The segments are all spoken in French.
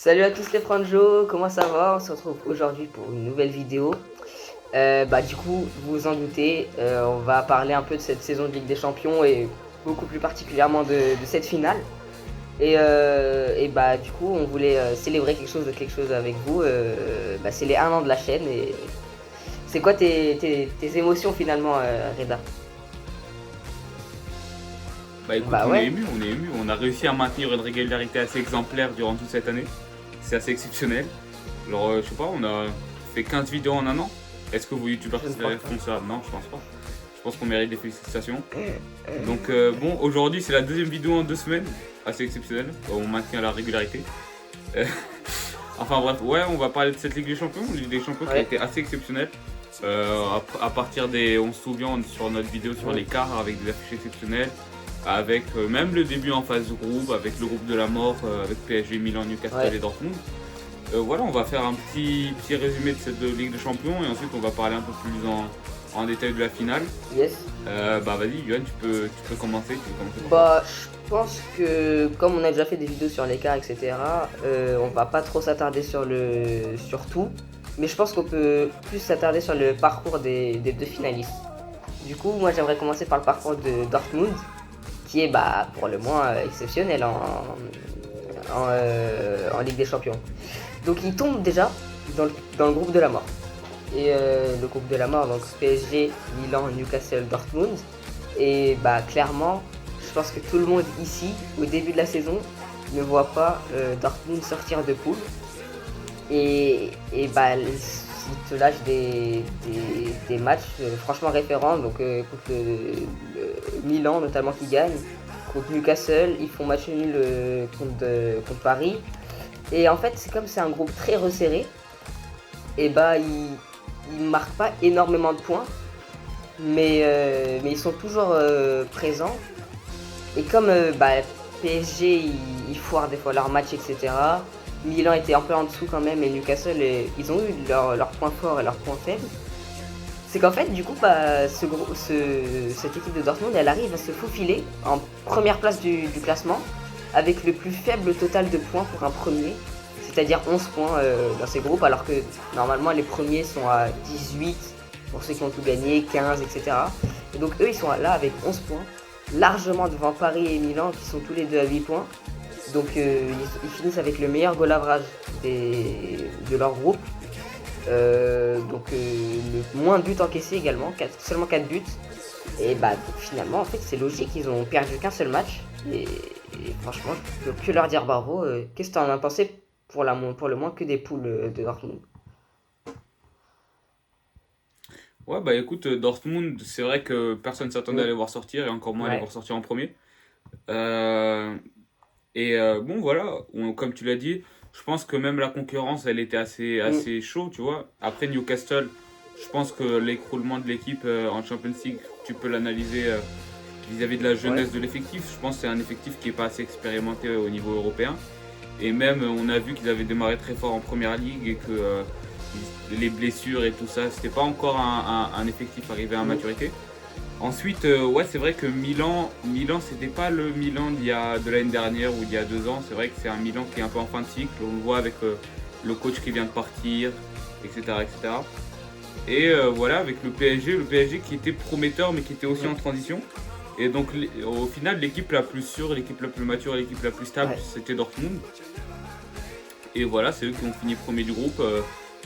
Salut à tous les franjos, comment ça va? On se retrouve aujourd'hui pour une nouvelle vidéo. Du coup, vous vous en doutez, on va parler un peu de cette saison de Ligue des Champions et beaucoup plus particulièrement de cette finale. Du coup, on voulait célébrer quelque chose avec vous. C'est les 1 an de la chaîne et c'est quoi tes émotions finalement, Reda? Bah écoute, Bah ouais, on est ému. On a réussi à maintenir une régularité assez exemplaire durant toute cette année. C'est assez exceptionnel. Alors, je sais pas, on a fait 15 vidéos en un an. Est-ce que vos youtubeurs je ne crois seraient pas. responsables? Non, je pense pas. Je pense qu'on mérite des félicitations. Donc, bon, aujourd'hui, c'est la deuxième vidéo en 2 semaines. Assez exceptionnel. On maintient la régularité. Euh, enfin bref, ouais, on va parler de cette Ligue des Champions. Ligue des Champions qui a Ouais. été assez exceptionnelle. À partir des. On se souvient sur notre vidéo sur Mm. les quarts avec des affiches exceptionnelles. Avec même le début en phase de groupe, avec le groupe de la mort, avec PSG, Milan, Newcastle Ouais. et Dortmund. Voilà, on va faire un petit résumé de cette Ligue des Champions et ensuite on va parler un peu plus en détail de la finale. Yes. Vas-y, Yoann, tu peux commencer. Tu peux commencer par quoi? Je pense que comme on a déjà fait des vidéos sur l'écart, etc., on va pas trop s'attarder sur tout, mais je pense qu'on peut plus s'attarder sur le parcours des deux finalistes. Du coup, moi j'aimerais commencer par le parcours de Dortmund, qui est pour le moins exceptionnel en Ligue des Champions. Donc il tombe déjà dans le groupe de la mort. Et le groupe de la mort, donc PSG, Milan, Newcastle, Dortmund. Et clairement, je pense que tout le monde ici, au début de la saison, ne voit pas Dortmund sortir de poule. Ils te lâchent des matchs franchement référents. Donc contre le Milan notamment qui gagne. Contre Newcastle, ils font match nul contre Paris. Et en fait, c'est comme c'est un groupe très resserré. Et ils marquent pas énormément de points. Mais ils sont toujours présents. Et comme PSG, ils foirent des fois leur match, etc. Milan était un peu en dessous quand même, et Newcastle, ils ont eu leurs points forts et leurs points faibles. C'est qu'en fait, du coup, cette équipe de Dortmund, elle arrive à se faufiler en première place du classement, avec le plus faible total de points pour un premier, c'est-à-dire 11 points dans ces groupes, alors que normalement les premiers sont à 18 pour ceux qui ont tout gagné, 15, etc. Et donc eux, ils sont là avec 11 points, largement devant Paris et Milan, qui sont tous les deux à 8 points. Donc ils finissent avec le meilleur goal average de leur groupe. Le moins de buts encaissés également, seulement 4 buts. Et finalement, en fait, c'est logique, ils ont perdu qu'un seul match. Et franchement, je peux que leur dire bravo. Qu'est-ce que tu en as pensé pour le moins que des poules de Dortmund? Ouais, bah écoute, Dortmund, c'est vrai que personne ne s'attendait à Mm. les voir sortir et encore moins à les Ouais. voir sortir en premier. Euh, bon, voilà, comme tu l'as dit, je pense que même la concurrence, elle était Mm. assez chaud, tu vois. Après Newcastle, je pense que l'écroulement de l'équipe en Champions League, tu peux l'analyser vis-à-vis de la Ouais. jeunesse de l'effectif. Je pense que c'est un effectif qui n'est pas assez expérimenté au niveau européen. Et même, on a vu qu'ils avaient démarré très fort en première ligue et que les blessures et tout ça, c'était pas encore un effectif arrivé à Mm. maturité. Ensuite, ouais, c'est vrai que Milan, c'était pas le Milan de l'année dernière ou d'il y a 2 ans. C'est vrai que c'est un Milan qui est un peu en fin de cycle. On le voit avec le coach qui vient de partir, etc., etc. Et voilà, avec le PSG qui était prometteur, mais qui était aussi Mm. en transition. Et donc, au final, l'équipe la plus sûre, l'équipe la plus mature, l'équipe la plus stable, Ouais. c'était Dortmund. Et voilà, c'est eux qui ont fini premier du groupe.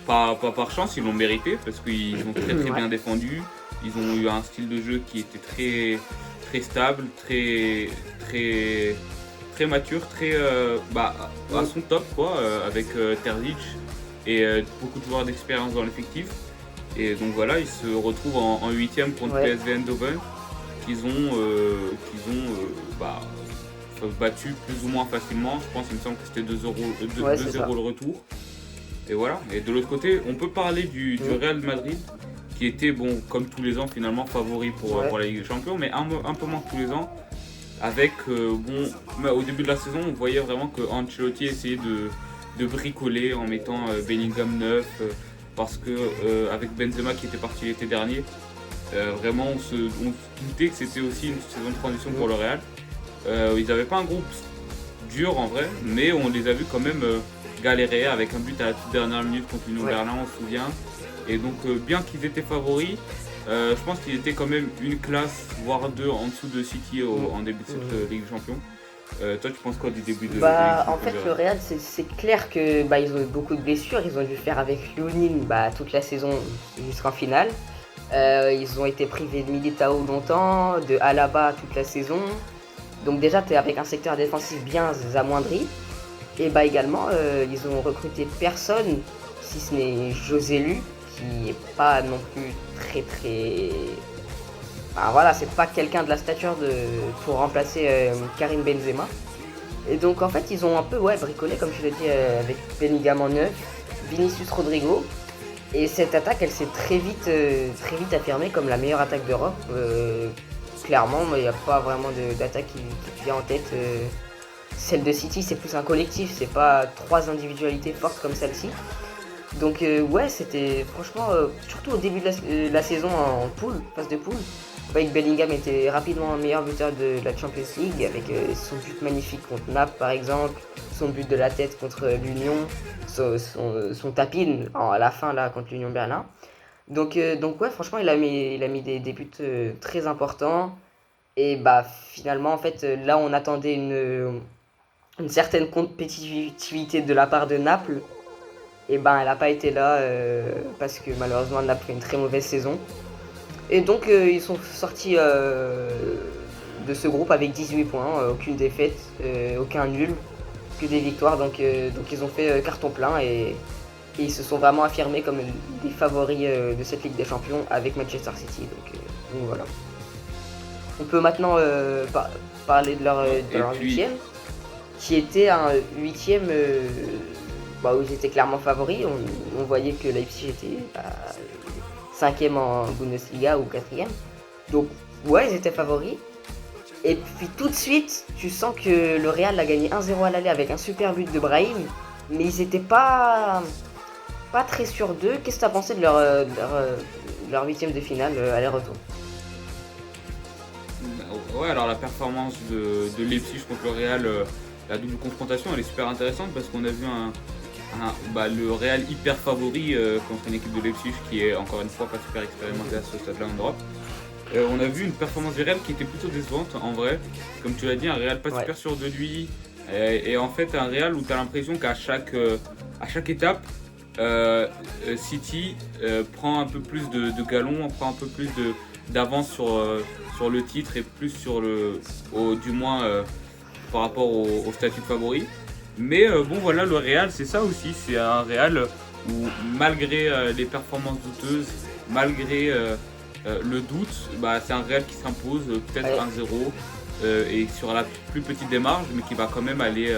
Pas par chance, ils l'ont mérité parce qu'ils ont très très Ouais. bien défendu. Ils ont eu un style de jeu qui était très stable, très mature, à Mm. son top quoi, avec Terzic et beaucoup de joueurs d'expérience dans l'effectif. Et donc voilà, ils se retrouvent en huitième contre Ouais. PSV Eindhoven qu'ils ont battu plus ou moins facilement. Je pense, il me semble que c'était 2-0 Ouais, c'est ça. le retour. Et voilà. Et de l'autre côté, on peut parler du Mm. Real Madrid, qui était, bon, comme tous les ans, finalement, favori Ouais. pour la Ligue des Champions, mais un peu moins que tous les ans. Avec, au début de la saison, on voyait vraiment que Ancelotti essayait de bricoler en mettant Bellingham neuf, parce que avec Benzema qui était parti l'été dernier, vraiment on se doutait que c'était aussi une saison de transition pour Mm. le Real. Ils n'avaient pas un groupe dur en vrai, mais on les a vus quand même galéré avec un but à la toute dernière minute contre l'Union Berlin, on se souvient. Et donc bien qu'ils étaient favoris, je pense qu'ils étaient quand même une classe, voire deux en dessous de City en début de cette Ligue des Champions. Toi, tu penses quoi du début de Ligue des En Champions fait, le Real, c'est clair que ils ont eu beaucoup de blessures. Ils ont dû faire avec Lunin toute la saison jusqu'en finale. Ils ont été privés de Militao longtemps, de Alaba toute la saison. Donc déjà, tu es avec un secteur défensif bien amoindri. Et également, ils ont recruté personne, si ce n'est José Lu, qui n'est pas non plus très... voilà, c'est pas quelqu'un de la stature pour remplacer Karim Benzema. Et donc en fait, ils ont un peu bricolé, comme je l'ai dit, avec Bellingham en neuf, Vinicius Rodrigo. Et cette attaque, elle s'est très vite affirmée comme la meilleure attaque d'Europe. Clairement, il n'y a pas vraiment d'attaque qui vient en tête. Celle de City, c'est plus un collectif, c'est pas trois individualités fortes comme celle-ci. Donc c'était franchement, surtout au début de la saison en phase de poule, Bellingham était rapidement meilleur buteur de la Champions League avec son but magnifique contre Naples par exemple, son but de la tête contre l'Union, son tap-in à la fin là contre l'Union Berlin. Donc franchement il a mis des buts très importants. Et finalement en fait là on attendait une certaine compétitivité de la part de Naples. Et elle n'a pas été là parce que malheureusement Naples fait une très mauvaise saison. Et donc ils sont sortis de ce groupe avec 18 points, aucune défaite, aucun nul, que des victoires. Donc ils ont fait carton plein et ils se sont vraiment affirmés comme des favoris de cette Ligue des Champions avec Manchester City. Donc voilà. On peut maintenant parler de leur huitième, qui était un huitième où ils étaient clairement favoris. On voyait que Leipzig était 5e en Bundesliga ou 4e. Donc ils étaient favoris. Et puis tout de suite, tu sens que le Real a gagné 1-0 à l'aller avec un super but de Brahim. Mais ils étaient pas très sûrs d'eux. Qu'est-ce que tu as pensé de leur huitième de finale aller-retour? Ouais, alors la performance de Leipzig contre le Real, la double confrontation, elle est super intéressante parce qu'on a vu le Real hyper favori contre une équipe de Leipzig qui est encore une fois pas super expérimentée à ce stade-là en Europe. On a vu une performance du Real qui était plutôt décevante en vrai. Comme tu l'as dit, un Real pas super sûr de lui. Et en fait, un Real où tu as l'impression qu'à chaque étape, City prend un peu plus de galons, prend un peu plus d'avance sur le titre et plus du moins par rapport au statut de favori. Mais le Real c'est ça aussi, c'est un Real où malgré les performances douteuses, malgré le doute, c'est un Real qui s'impose peut-être 1-0 et sur la plus petite démarche, mais qui va quand même aller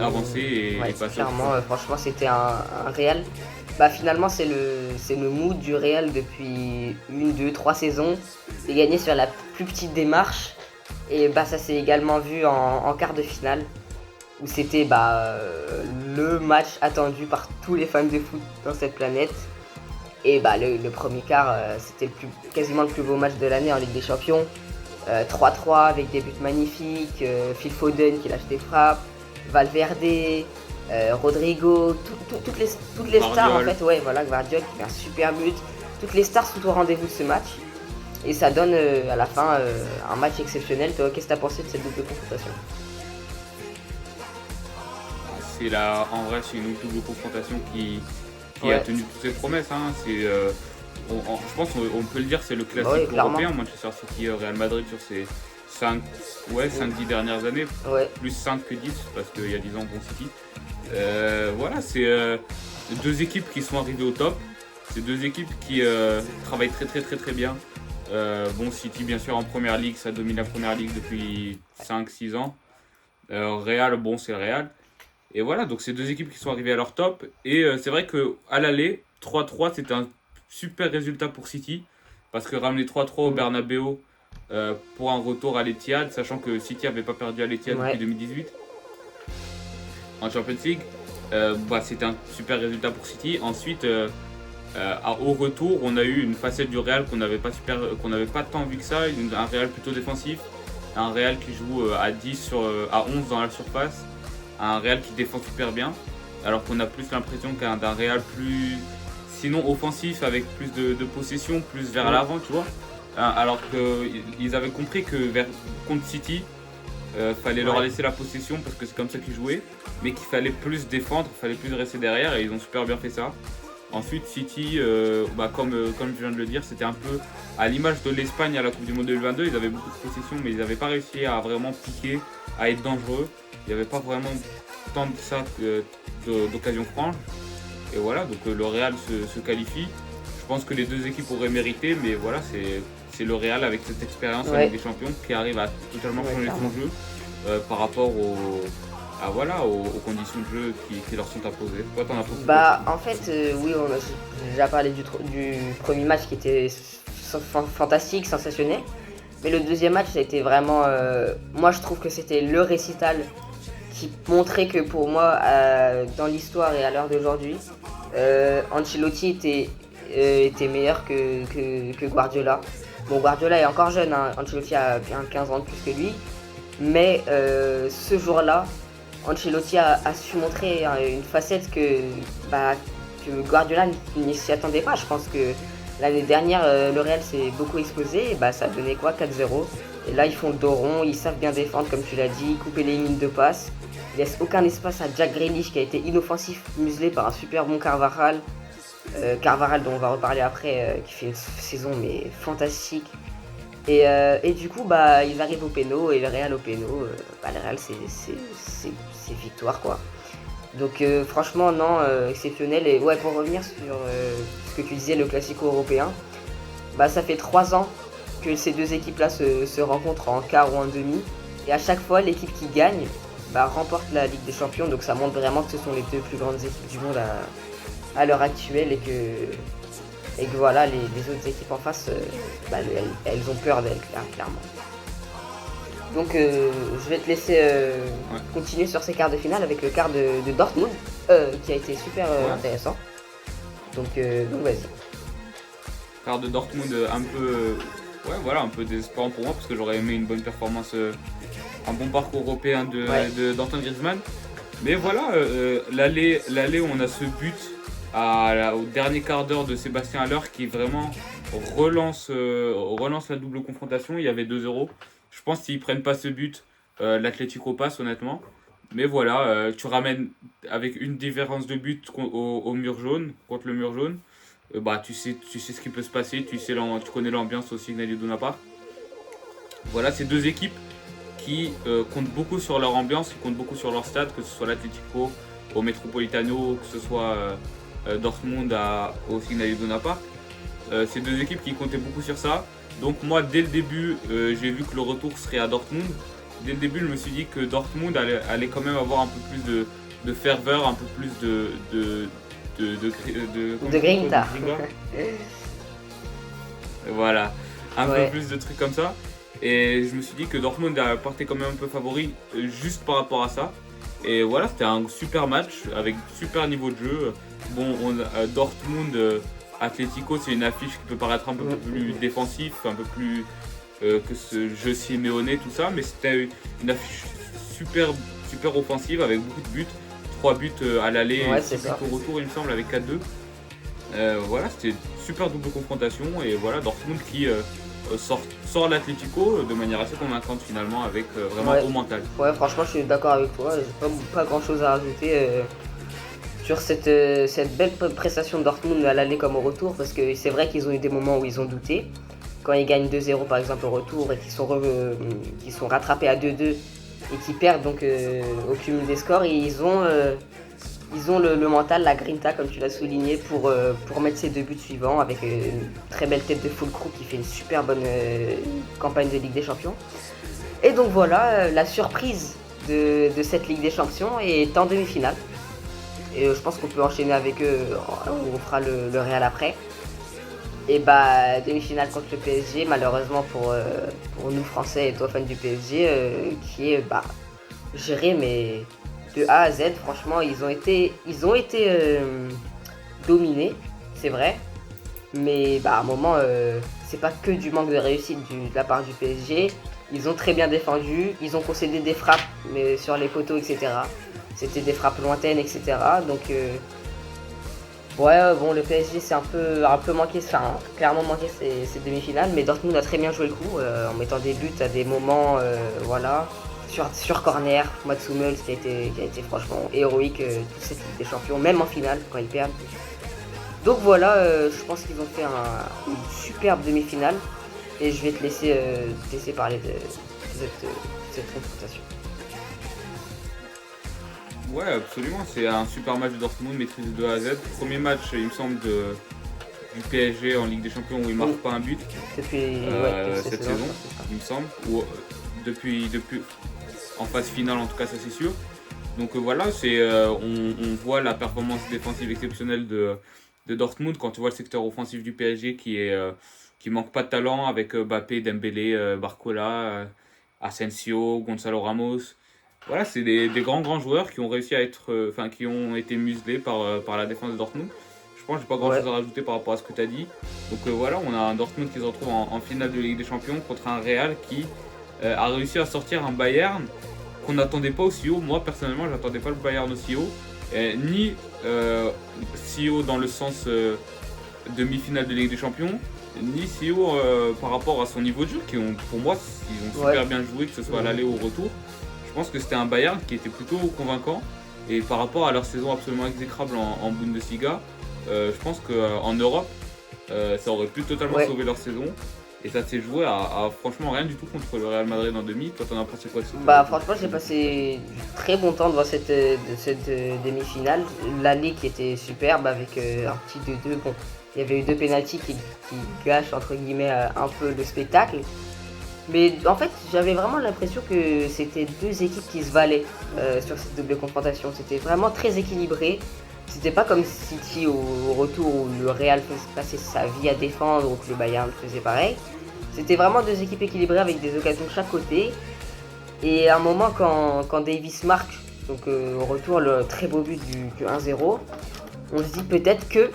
avancer et passer. Clairement, franchement c'était un Real. Finalement c'est le mood du Real depuis 1, 2, 3 saisons. C'est gagner sur la plus petite démarche. Et ça s'est également vu en quart de finale, où c'était le match attendu par tous les fans de foot dans cette planète. Et le premier quart, c'était quasiment le plus beau match de l'année en Ligue des Champions. 3-3 avec des buts magnifiques, Phil Foden qui lâche des frappes, Valverde, Rodrigo, toutes les stars en fait, Gvardiol qui fait un super but. Toutes les stars sont au rendez-vous de ce match. Et ça donne à la fin un match exceptionnel. Toi, qu'est-ce que tu as pensé de cette double confrontation? En vrai, c'est une double confrontation qui a tenu toutes ses promesses. Hein. Je pense qu'on peut le dire, c'est le classique européen, Manchester City, Real Madrid sur ces 5-10 dernières années, plus 5 que 10 parce qu'il y a 10 ans, bon City. C'est deux équipes qui sont arrivées au top. C'est deux équipes qui travaillent très très très très bien. City bien sûr en première ligue, ça domine la première ligue depuis 5-6 ans. Real, c'est le Real. Et voilà, donc c'est deux équipes qui sont arrivées à leur top. Et c'est vrai qu'à l'aller, 3-3, c'était un super résultat pour City. Parce que ramener 3-3 au Bernabeu pour un retour à l'Etihad, sachant que City n'avait pas perdu à l'Etihad depuis 2018 en Champions League, c'était un super résultat pour City. Ensuite, au retour, on a eu une facette du Real qu'on n'avait pas tant vu que ça, un Real plutôt défensif, un Real qui joue à 10 à 11 dans la surface, un Real qui défend super bien, alors qu'on a plus l'impression d'un Real plus, sinon offensif, avec plus de possession, plus vers l'avant, tu vois. Alors qu'ils avaient compris que contre City, fallait leur laisser la possession parce que c'est comme ça qu'ils jouaient, mais qu'il fallait plus défendre, fallait plus rester derrière, et ils ont super bien fait ça. Ensuite, City, comme je viens de le dire, c'était un peu à l'image de l'Espagne à la Coupe du Monde 2022. Ils avaient beaucoup de possession, mais ils n'avaient pas réussi à vraiment piquer, à être dangereux. Il n'y avait pas vraiment tant de ça d'occasion franche. Et voilà, donc le Real se qualifie. Je pense que les deux équipes auraient mérité, mais voilà, c'est le Real avec cette expérience en Ligue des Champions qui arrive à totalement changer son jeu par rapport aux conditions de jeu qui leur sont imposées. Toi, t'en as pensé En fait, oui, on a déjà parlé du premier match qui était fantastique, sensationnel. Mais le deuxième match, ça a été vraiment... moi, je trouve que c'était le récital qui montrait que pour moi, dans l'histoire et à l'heure d'aujourd'hui, Ancelotti était meilleur que Guardiola. Bon, Guardiola est encore jeune, hein. Ancelotti a bien 15 ans de plus que lui. Mais ce jour-là, Ancelotti a su montrer une facette que Guardiola ne s'y attendait pas. Je pense que l'année dernière, le Real s'est beaucoup exposé. Et ça a donné quoi, 4-0. Et là, ils font le dos rond, ils savent bien défendre, comme tu l'as dit, couper les lignes de passe. Ils laissent aucun espace à Jack Grealish qui a été inoffensif, muselé par un super bon Carvajal. Carvajal dont on va reparler après, qui fait une saison mais fantastique. Et du coup, ils arrivent au péno, et le Real au péno, le Real c'est victoire quoi. Donc franchement non, exceptionnel. Et ouais, pour revenir sur ce que tu disais, le Classico européen, ça fait 3 ans que ces deux équipes là se rencontrent en quart ou en demi, et à chaque fois l'équipe qui gagne remporte la Ligue des Champions. Donc ça montre vraiment que ce sont les deux plus grandes équipes du monde à l'heure actuelle, et que voilà, les autres équipes en face, elles ont peur d'elles, clairement. Donc je vais te laisser continuer sur ces quarts de finale avec le quart de Dortmund, qui a été super intéressant. Donc vas-y. Quart de Dortmund un peu désespérant pour moi, parce que j'aurais aimé une bonne performance, un bon parcours européen d'Antoine Griezmann. Mais voilà, l'aller où on a ce but au dernier quart d'heure de Sébastien Haller qui vraiment relance la double confrontation. Il y avait 2-0. Je pense que s'ils prennent pas ce but, l'Atlético passe honnêtement. Mais voilà, tu ramènes avec une différence de but au mur jaune, contre le mur jaune. Tu sais ce qui peut se passer, tu connais l'ambiance au Signal Iduna Park. Voilà, ces deux équipes qui comptent beaucoup sur leur ambiance, qui comptent beaucoup sur leur stade, que ce soit l'Atlético au Metropolitano, que ce soit Dortmund au Signal Iduna Park. Ces deux équipes qui comptaient beaucoup sur ça. Donc moi, dès le début, j'ai vu que le retour serait à Dortmund. Dès le début, je me suis dit que Dortmund allait quand même avoir un peu plus de ferveur, un peu plus de grinta. Voilà, peu plus de trucs comme ça. Et je me suis dit que Dortmund partait quand même un peu favori juste par rapport à ça. Et voilà, c'était un super match avec super niveau de jeu. Bon, Dortmund, Atlético, c'est une affiche qui peut paraître un peu plus défensif, un peu plus que ce jeu Simeone, tout ça. Mais c'était une affiche super offensive avec beaucoup de buts. 3 buts à l'aller et 6 buts au retour, il me semble, avec 4-2. Voilà, c'était une super double confrontation. Et voilà, Dortmund qui sort l'Atlético de manière assez convaincante finalement, avec vraiment au mental. Ouais, franchement, je suis d'accord avec toi. J'ai pas grand chose à rajouter sur cette belle prestation de Dortmund à l'aller comme au retour, parce que c'est vrai qu'ils ont eu des moments où ils ont douté. Quand ils gagnent 2-0 par exemple au retour et qu'ils sont rattrapés à 2-2 et qu'ils perdent donc au cumul des scores, et ils ont le mental, la grinta comme tu l'as souligné, pour mettre ces deux buts suivants, avec une très belle tête de Füllkrug qui fait une super bonne campagne de Ligue des Champions. Et donc voilà, la surprise de cette Ligue des Champions est en demi-finale. Et je pense qu'on peut enchaîner avec eux, on fera le Real après. Et demi-finale contre le PSG, malheureusement pour nous Français et toi fans du PSG, qui est géré mais de A à Z. Franchement, ils ont été dominés, c'est vrai. Mais à un moment, c'est pas que du manque de réussite de la part du PSG. Ils ont très bien défendu, ils ont concédé des frappes mais sur les poteaux, etc. c'était des frappes lointaines, etc. Donc ouais, bon, le PSG c'est un peu manqué, enfin clairement manqué ces demi-finales, mais Dortmund a très bien joué le coup en mettant des buts à des moments, voilà, sur corner, Mats Hummels qui a été franchement héroïque toute cette Ligue des Champions, même en finale quand ils perdent. Donc voilà, je pense qu'ils ont fait une superbe demi-finale et je vais te laisser parler de cette confrontation. Ouais, absolument, c'est un super match de Dortmund maîtrisé de A à Z. Premier match, il me semble, du PSG en Ligue des Champions où il marque pas un but Depuis cette saison, il me semble, ou depuis en phase finale en tout cas, ça c'est sûr. Donc voilà, on voit la performance défensive exceptionnelle de Dortmund quand tu vois le secteur offensif du PSG qui manque pas de talent avec Mbappé, Dembélé, Barcola, Asensio, Gonzalo Ramos. Voilà, c'est des grands joueurs qui ont réussi à être, qui ont été muselés par la défense de Dortmund. Je pense que j'ai pas grand chose à rajouter par rapport à ce que tu as dit. Donc voilà, on a un Dortmund qui se retrouve en finale de Ligue des Champions contre un Real qui a réussi à sortir un Bayern qu'on n'attendait pas aussi haut. Moi personnellement, je n'attendais pas le Bayern aussi haut, ni si haut dans le sens demi-finale de Ligue des Champions, ni si haut par rapport à son niveau de jeu, pour moi, ils ont super bien joué, que ce soit à l'aller ou au retour. Je pense que c'était un Bayern qui était plutôt convaincant. Et par rapport à leur saison absolument exécrable en Bundesliga, je pense qu'en Europe, ça aurait pu totalement sauver leur saison. Et ça s'est joué à franchement rien du tout contre le Real Madrid en demi. Toi, t'en as pensé quoi de ça? Franchement, j'ai passé du très bon temps devant cette demi-finale. L'année qui était superbe avec un petit 2-2. Bon, il y avait eu 2 pénaltys qui gâchent entre guillemets un peu le spectacle. Mais en fait, j'avais vraiment l'impression que c'était 2 équipes qui se valaient sur cette double confrontation. C'était vraiment très équilibré. C'était pas comme City au retour où le Real faisait passer sa vie à défendre ou que le Bayern faisait pareil. C'était vraiment 2 équipes équilibrées avec des occasions de chaque côté. Et à un moment, quand Davis marque, donc au retour, le très beau but du 1-0, on se dit peut-être que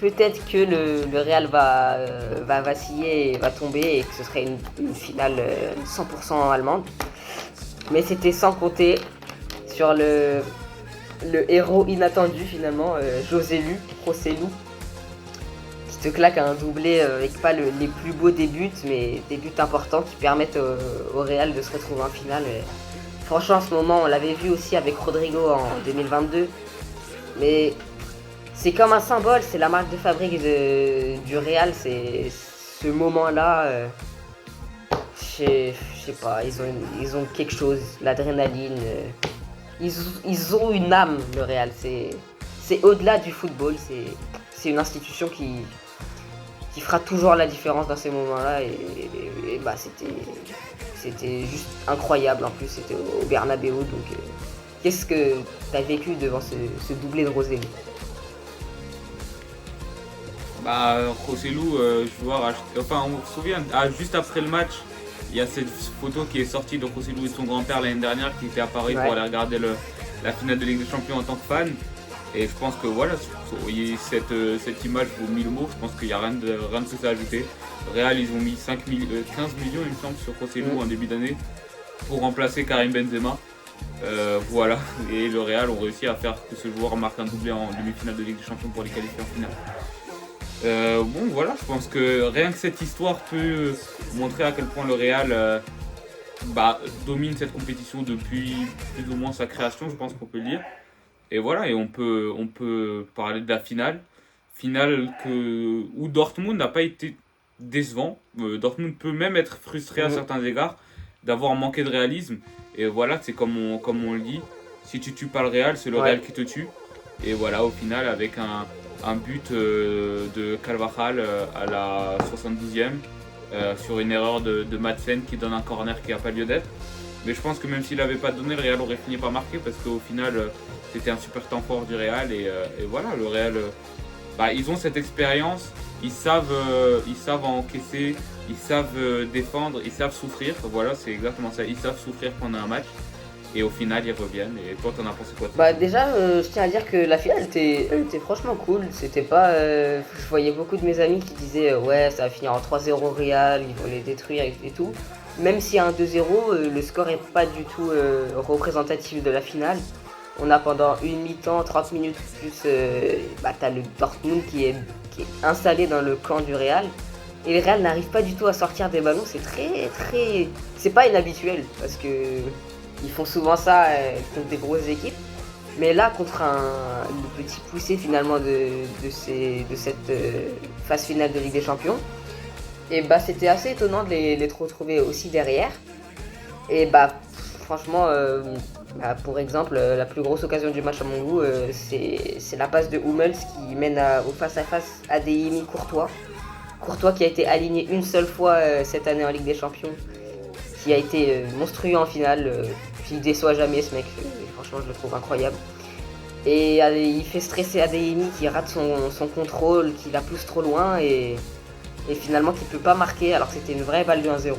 le Real va vaciller et va tomber et que ce serait une finale 100% allemande. Mais c'était sans compter sur le héros inattendu finalement, Joselu, qui te claque un doublé avec pas les plus beaux débuts, mais des buts importants qui permettent au Real de se retrouver en finale. Franchement, en ce moment, on l'avait vu aussi avec Rodrigo en 2022. Mais c'est comme un symbole, c'est la marque de fabrique du Real, c'est ce moment-là. Je sais pas, ils ont quelque chose, l'adrénaline. Ils ont une âme, le Real. C'est au-delà du football, c'est une institution qui fera toujours la différence dans ces moments-là. Et c'était juste incroyable. En plus, c'était au Bernabéu. Donc, qu'est-ce que tu as vécu devant ce doublé de Roselu? Joselu, joueur, on se souvient, juste après le match, il y a cette photo qui est sortie de Joselu et de son grand-père l'année dernière qui était à Paris pour aller regarder la finale de Ligue des Champions en tant que fan. Et je pense que voilà, cette image vaut 1000 mots, je pense qu'il n'y a rien de plus à ajouter. Real, ils ont mis 15 millions, il me semble, sur Joselu en début d'année pour remplacer Karim Benzema. Voilà, et le Real ont réussi à faire que ce joueur marque un doublé en demi-finale de Ligue des Champions pour les qualifier en finale. Voilà, je pense que rien que cette histoire peut montrer à quel point le Real domine cette compétition depuis plus ou moins sa création, je pense qu'on peut le dire. Et voilà, et on peut parler de la finale où Dortmund n'a pas été décevant. Dortmund peut même être frustré à certains égards d'avoir manqué de réalisme. Et voilà, c'est comme on le dit, si tu tues pas le Real, c'est le Real qui te tue. Et voilà, au final, avec un but de Carvajal à la 72e sur une erreur de Madsen qui donne un corner qui n'a pas lieu d'être. Mais je pense que même s'il n'avait pas donné, le Real aurait fini par marquer parce qu'au final, c'était un super temps fort du Real. Et voilà, le Real, ils ont cette expérience, ils savent encaisser, ils savent défendre, ils savent souffrir. Voilà, c'est exactement ça, ils savent souffrir pendant un match. Et au final, ils reviennent. Et toi, t'en as pensé quoi? Déjà, je tiens à dire que la finale était franchement cool. C'était pas. Je voyais beaucoup de mes amis qui disaient ouais, ça va finir en 3-0 Real, ils vont les détruire et tout. Même s'il y a un 2-0, le score est pas du tout représentatif de la finale. On a pendant une mi-temps, 30 minutes plus, t'as le Dortmund qui est installé dans le camp du Real. Et le Real n'arrive pas du tout à sortir des ballons, c'est c'est pas inhabituel parce que ils font souvent ça contre des grosses équipes. Mais là, contre le petit poussé finalement de cette phase finale de Ligue des Champions, et c'était assez étonnant de les retrouver aussi derrière. Et franchement, pour exemple, la plus grosse occasion du match à mon goût, c'est la passe de Hummels qui mène au face-à-face Adeyemi Courtois. Courtois qui a été aligné une seule fois cette année en Ligue des Champions, qui a été monstrueux en finale, il déçoit jamais ce mec, franchement je le trouve incroyable. Et il fait stresser Adeyemi qui rate son contrôle, qui la pousse trop loin et finalement qui peut pas marquer alors que c'était une vraie balle de 1-0.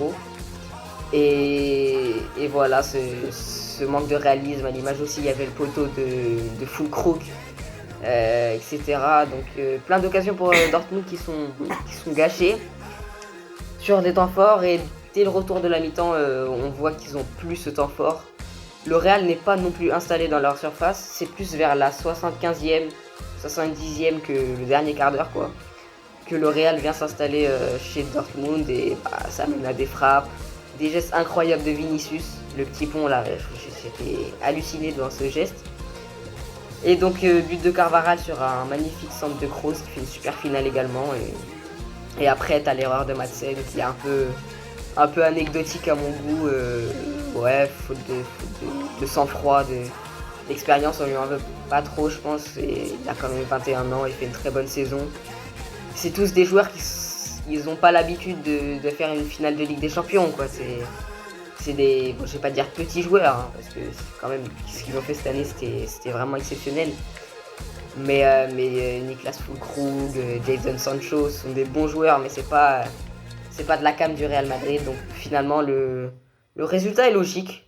Et voilà, ce manque de réalisme, à l'image aussi il y avait le poteau de Füllkrug. Etc. Donc plein d'occasions pour Dortmund qui sont gâchées sur des temps forts et dès le retour de la mi-temps on voit qu'ils ont plus ce temps fort. Le Real n'est pas non plus installé dans leur surface, c'est plus vers la 75e, 70e que le dernier quart d'heure quoi, que le Real vient s'installer chez Dortmund et ça mène à des frappes, des gestes incroyables de Vinicius, le petit pont là, j'étais halluciné devant ce geste. Et donc but de Carvajal sur un magnifique centre de Kroos qui fait une super finale également. Et après t'as l'erreur de Madsen qui est un peu anecdotique à mon goût. Faute de sang-froid, d'expérience, on lui en veut pas trop je pense. Et il a quand même 21 ans, il fait une très bonne saison. C'est tous des joueurs qui n'ont pas l'habitude de faire une finale de Ligue des Champions quoi. C'est des, je vais pas dire petits joueurs, hein, parce que quand même ce qu'ils ont fait cette année c'était vraiment exceptionnel. Mais Niklas Füllkrug, Jadon Sancho sont des bons joueurs, mais c'est pas de la came du Real Madrid. Donc finalement le résultat est logique.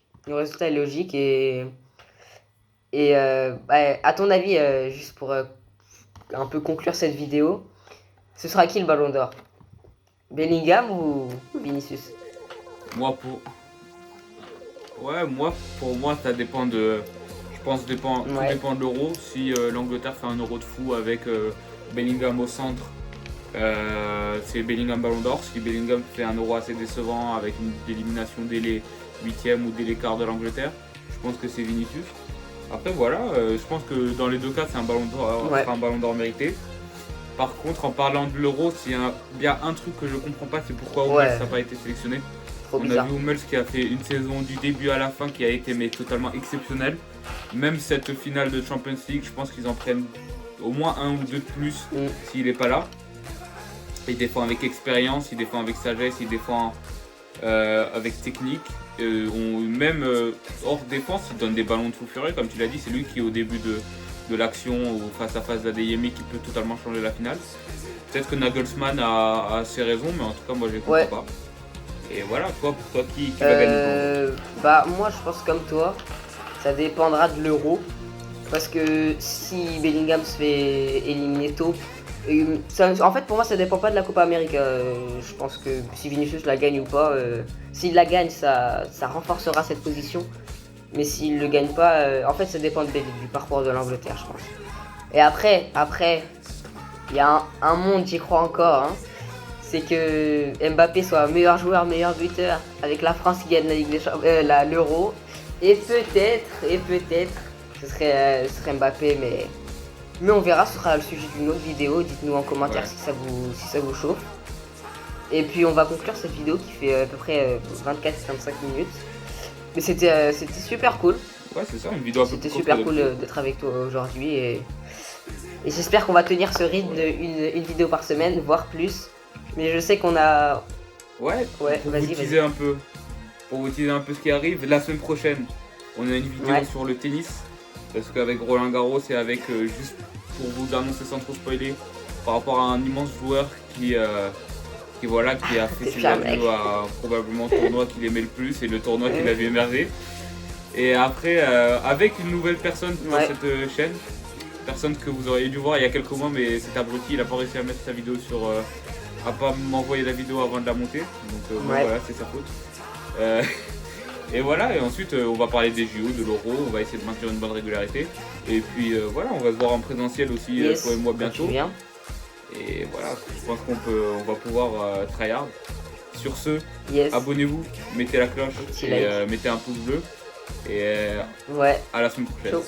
Et à ton avis, juste pour un peu conclure cette vidéo, ce sera qui le Ballon d'Or? Bellingham ou Vinicius? Pour moi, ça dépend de. Je pense tout dépend de l'euro. Si l'Angleterre fait un euro de fou avec Bellingham au centre, c'est Bellingham Ballon d'Or. Si Bellingham fait un euro assez décevant avec une élimination dès les 8e ou dès les quarts de l'Angleterre, je pense que c'est Vinicius. Après voilà, je pense que dans les deux cas, c'est un Ballon d'Or, sera un Ballon d'Or mérité. Par contre, en parlant de l'euro, s'il y a bien un truc que je comprends pas, c'est pourquoi Hummels n'a pas été sélectionné. On a vu Hummels qui a fait une saison du début à la fin qui a été totalement exceptionnelle. Même cette finale de Champions League, je pense qu'ils en prennent au moins un ou deux de plus s'il n'est pas là. Il défend avec expérience, il défend avec sagesse, il défend avec technique. Même hors défense, il donne des ballons de fou furieux. Comme tu l'as dit, c'est lui qui au début de l'action ou face à face d'Adeyemi qui peut totalement changer la finale. Peut-être que Nagelsmann a ses raisons, mais en tout cas moi je ne comprends pas. Et voilà, toi qui va gagner? Moi je pense comme toi, ça dépendra de l'euro. Parce que si Bellingham se fait éliminer tôt, en fait pour moi ça dépend pas de la Copa América. Je pense que si Vinicius la gagne ou pas, s'il la gagne ça renforcera cette position. Mais s'il le gagne pas, en fait ça dépend du parcours de l'Angleterre je pense. Et après, il y a un monde, j'y crois encore, hein. C'est que Mbappé soit meilleur joueur, meilleur buteur avec la France qui gagne la Ligue des Champions, l'Euro. Et peut-être, ce serait Mbappé, mais on verra, ce sera le sujet d'une autre vidéo. Dites-nous en commentaire si ça vous chauffe. Et puis on va conclure cette vidéo qui fait à peu près 24-25 minutes. Mais c'était super cool. Ouais, c'est ça, une vidéo un peu plus C'était super cool d'être avec toi aujourd'hui. Et j'espère qu'on va tenir ce rythme d'une vidéo par semaine, voire plus. Mais je sais qu'on a... Vas-y. Pour vous teaser un peu ce qui arrive, la semaine prochaine, on a une vidéo sur le tennis. Parce qu'avec Roland Garros et avec, juste pour vous annoncer sans trop spoiler, par rapport à un immense joueur qui a fait ses adieux à probablement le tournoi qu'il aimait le plus et le tournoi qu'il a vu émerger. Et après, avec une nouvelle personne dans cette chaîne, personne que vous auriez dû voir il y a quelques mois, mais cet abruti, il n'a pas réussi à mettre sa vidéo sur... à pas m'envoyer la vidéo avant de la monter, donc voilà, c'est sa faute. Et voilà, et ensuite on va parler des JO, de l'Euro, on va essayer de maintenir une bonne régularité. Et puis voilà, on va se voir en présentiel aussi, Yes, toi et moi quand bientôt. tu viens. Et voilà, je pense on va pouvoir tryhard. Sur ce, Yes. abonnez-vous, mettez la cloche Un petit et like. mettez un pouce bleu. Et Ouais. à la semaine prochaine. Ciao.